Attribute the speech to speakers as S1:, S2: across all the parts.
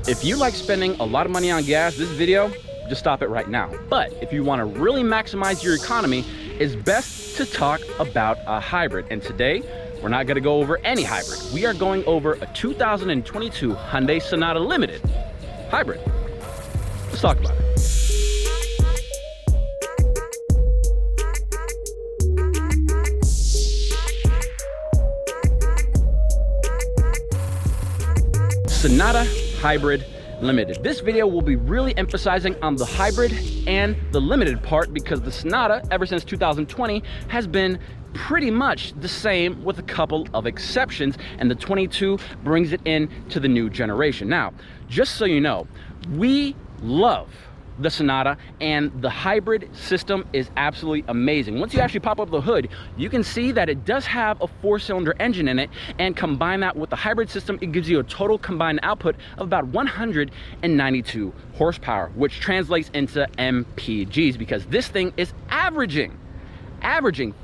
S1: If you like spending a lot of money on gas, this video, just stop it right now. But if you want to really maximize your economy, it's best to talk about a hybrid. And today, we're not going to go over any hybrid. We are going over a 2022 Hyundai Sonata Limited Hybrid. Let's talk about it. Sonata Hybrid Limited. This video will be really emphasizing on the hybrid and the limited part because the Sonata, ever since 2020, has been pretty much the same with a couple of exceptions, and the 22 brings it into the new generation. Now, just so you know, we love the Sonata, and the hybrid system is absolutely amazing. Once you actually pop up the hood, you can see that it does have a 4-cylinder engine in it, and combine that with the hybrid system, it gives you a total combined output of about 192 horsepower, which translates into MPGs, because this thing is averaging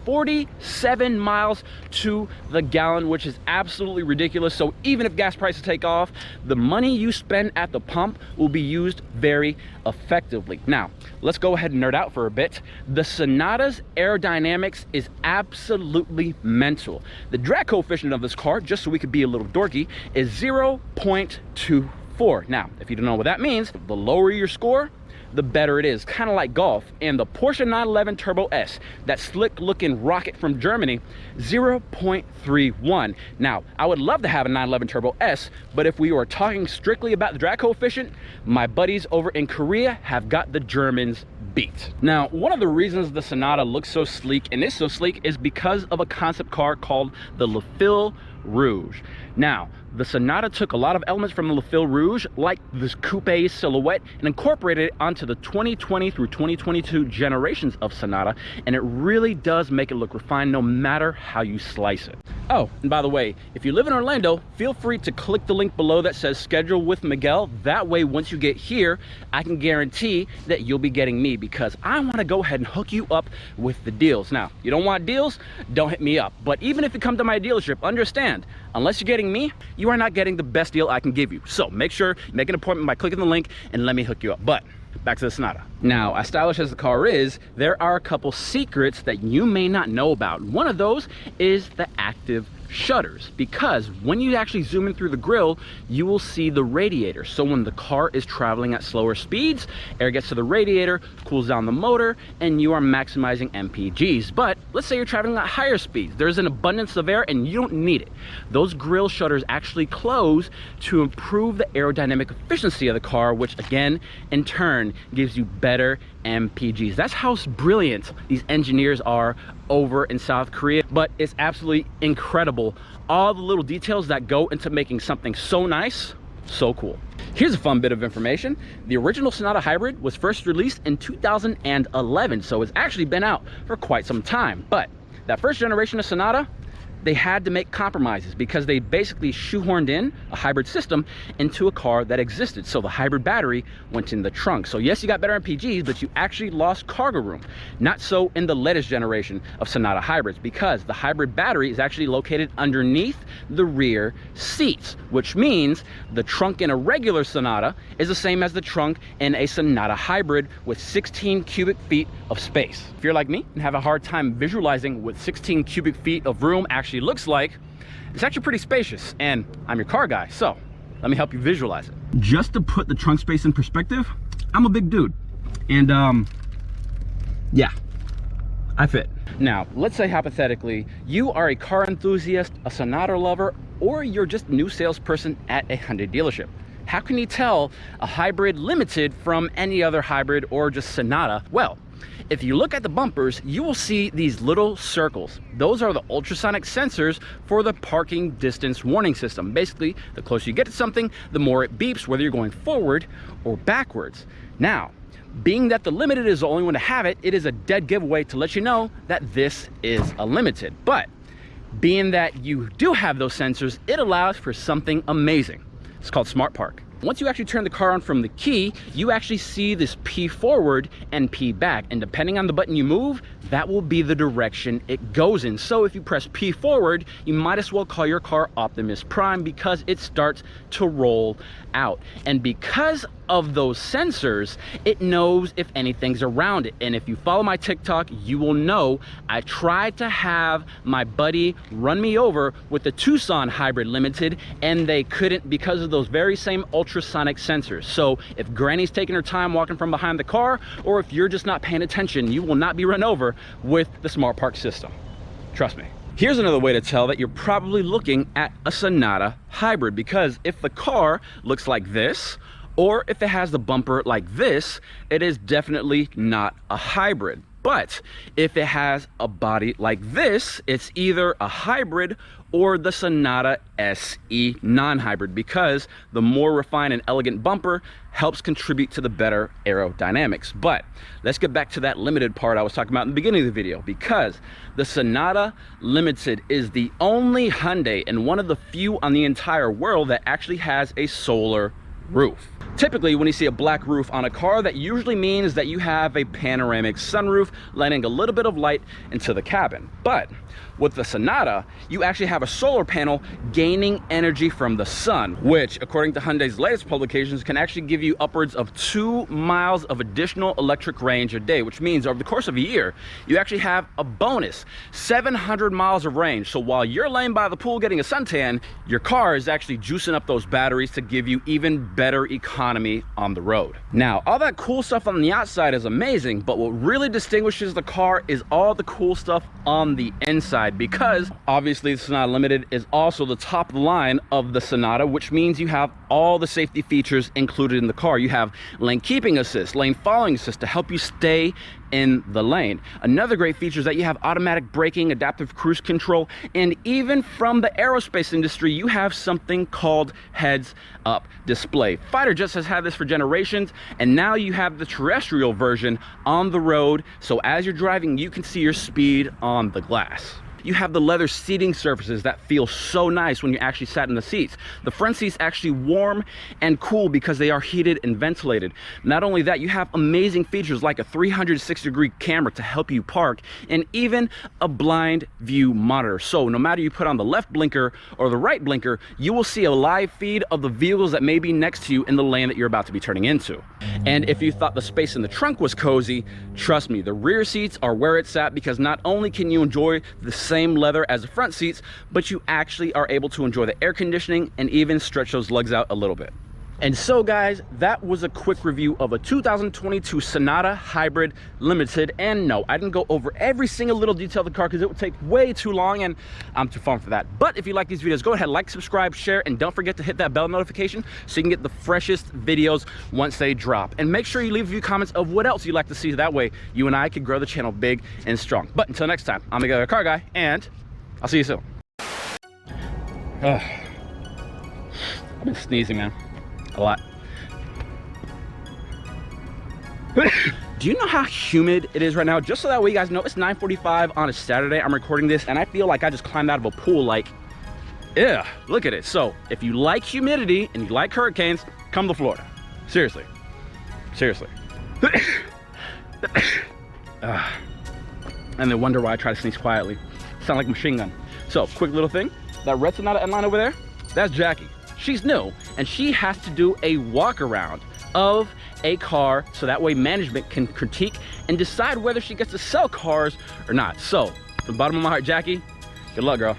S1: 47 miles to the gallon, which is absolutely ridiculous. So even if gas prices take off, the money you spend at the pump will be used very effectively. Now, let's go ahead and nerd out for a bit. The Sonata's aerodynamics is absolutely mental. The drag coefficient of this car, just so we could be a little dorky, is 0.24. Now, if you don't know what that means, the lower your score, the better it is, kind of like golf. And the Porsche 911 Turbo S, that slick looking rocket from Germany, 0.31. Now, I would love to have a 911 Turbo S, but if we were talking strictly about the drag coefficient, my buddies over in Korea have got the Germans beat. Now, one of the reasons the Sonata looks so sleek and is so sleek is because of a concept car called the Le Fil Rouge. Now, the Sonata took a lot of elements from the Le Fil Rouge, like this coupe silhouette, and incorporated it onto the 2020 through 2022 generations of Sonata, and it really does make it look refined no matter how you slice it. Oh, and by the way, if you live in Orlando, feel free to click the link below that says schedule with Miguel. That way, once you get here, I can guarantee that you'll be getting me, because I want to go ahead and hook you up with the deals. Now, you don't want deals? Don't hit me up. But even if you come to my dealership, understand, unless you're getting me, you are not getting the best deal I can give you. So make sure you make an appointment by clicking the link and let me hook you up. But back to the Sonata. Now, as stylish as the car is, there are a couple secrets that you may not know about. One of those is the active shutters, because when you actually zoom in through the grille, you will see the radiator. So when the car is traveling at slower speeds, air gets to the radiator, cools down the motor, and you are maximizing MPGs. But let's say you're traveling at higher speeds, there's an abundance of air and you don't need it. Those grille shutters actually close to improve the aerodynamic efficiency of the car, which again, in turn, gives you better MPGs. That's how brilliant these engineers are over in South Korea, but it's absolutely incredible. All the little details that go into making something so nice, so cool. Here's a fun bit of information. The original Sonata Hybrid was first released in 2011, so it's actually been out for quite some time. But that first generation of Sonata, they had to make compromises because they basically shoehorned in a hybrid system into a car that existed. So the hybrid battery went in the trunk. So yes, you got better MPGs, but you actually lost cargo room. Not so in the latest generation of Sonata hybrids, because the hybrid battery is actually located underneath the rear seats, which means the trunk in a regular Sonata is the same as the trunk in a Sonata Hybrid with 16 cubic feet of space. If you're like me and have a hard time visualizing what 16 cubic feet of room actually looks like, it's actually pretty spacious, and I'm your car guy, so let me help you visualize it. Just to put the trunk space in perspective, I'm a big dude, and yeah, I fit. Now, let's say hypothetically, you are a car enthusiast, a Sonata lover, or you're just a new salesperson at a Hyundai dealership. How can you tell a hybrid limited from any other hybrid or just Sonata? Well, if you look at the bumpers, you will see these little circles. Those are the ultrasonic sensors for the parking distance warning system. Basically, the closer you get to something, the more it beeps, whether you're going forward or backwards. Now, being that the Limited is the only one to have it, it is a dead giveaway to let you know that this is a Limited. But being that you do have those sensors, it allows for something amazing. It's called Smart Park. Once you actually turn the car on from the key, you actually see this P forward and P back. And depending on the button you move, that will be the direction it goes in. So if you press P forward, you might as well call your car Optimus Prime because it starts to roll out. And because of those sensors, it knows if anything's around it. And if you follow my TikTok, you will know I tried to have my buddy run me over with the Tucson Hybrid Limited, and they couldn't because of those very same ultrasonic sensors. So if Granny's taking her time walking from behind the car, or if you're just not paying attention, you will not be run over with the Smart Park system. Trust me. Here's another way to tell that you're probably looking at a Sonata Hybrid, because if the car looks like this, or if it has the bumper like this, it is definitely not a hybrid. But if it has a body like this, it's either a hybrid or the Sonata SE non-hybrid, because the more refined and elegant bumper helps contribute to the better aerodynamics. But let's get back to that limited part I was talking about in the beginning of the video, because the Sonata Limited is the only Hyundai and one of the few on the entire world that actually has a solar roof. Typically, when you see a black roof on a car, that usually means that you have a panoramic sunroof letting a little bit of light into the cabin. But with the Sonata, you actually have a solar panel gaining energy from the sun, which, according to Hyundai's latest publications, can actually give you upwards of 2 miles of additional electric range a day, which means over the course of a year, you actually have a bonus 700 miles of range. So while you're laying by the pool getting a suntan, your car is actually juicing up those batteries to give you even better economy on the road. Now, all that cool stuff on the outside is amazing, but what really distinguishes the car is all the cool stuff on the inside, because obviously the Sonata Limited is also the top of the line of the Sonata, which means you have all the safety features included in the car. You have lane keeping assist, lane following assist to help you stay in the lane. Another great feature is that you have automatic braking, adaptive cruise control, and even from the aerospace industry, you have something called heads up display. Fighter jets has had this for generations, and now you have the terrestrial version on the road, so as you're driving, you can see your speed on the glass. You have the leather seating surfaces that feel so nice when you actually sat in the seats. The front seats actually warm and cool because they are heated and ventilated. Not only that, you have amazing features like a 360-degree camera to help you park, and even a blind view monitor. So no matter you put on the left blinker or the right blinker, you will see a live feed of the vehicles that may be next to you in the lane that you're about to be turning into. And if you thought the space in the trunk was cozy, trust me, the rear seats are where it's at, because not only can you enjoy the same leather as the front seats, but you actually are able to enjoy the air conditioning and even stretch those legs out a little bit. And so guys, that was a quick review of a 2022 Sonata Hybrid Limited. And no, I didn't go over every single little detail of the car because it would take way too long and I'm too fun for that. But if you like these videos, go ahead, like, subscribe, share, and don't forget to hit that bell notification so you can get the freshest videos once they drop. And make sure you leave a few comments of what else you'd like to see. That way you and I could grow the channel big and strong. But until next time, I'm the car guy, and I'll see you soon. I've been sneezing, man. A lot. Do you know how humid it is right now? Just so that way you guys know, it's 9:45 on a Saturday. I'm recording this and I feel like I just climbed out of a pool. Like, yeah, look at it. So if you like humidity and you like hurricanes, come to Florida. Seriously. Seriously. And they wonder why I try to sneeze quietly. Sound like a machine gun. So quick little thing, that red Sonata N-Line over there, that's Jackie. She's new, and she has to do a walk around of a car so that way management can critique and decide whether she gets to sell cars or not. So, from the bottom of my heart, Jackie, good luck, girl.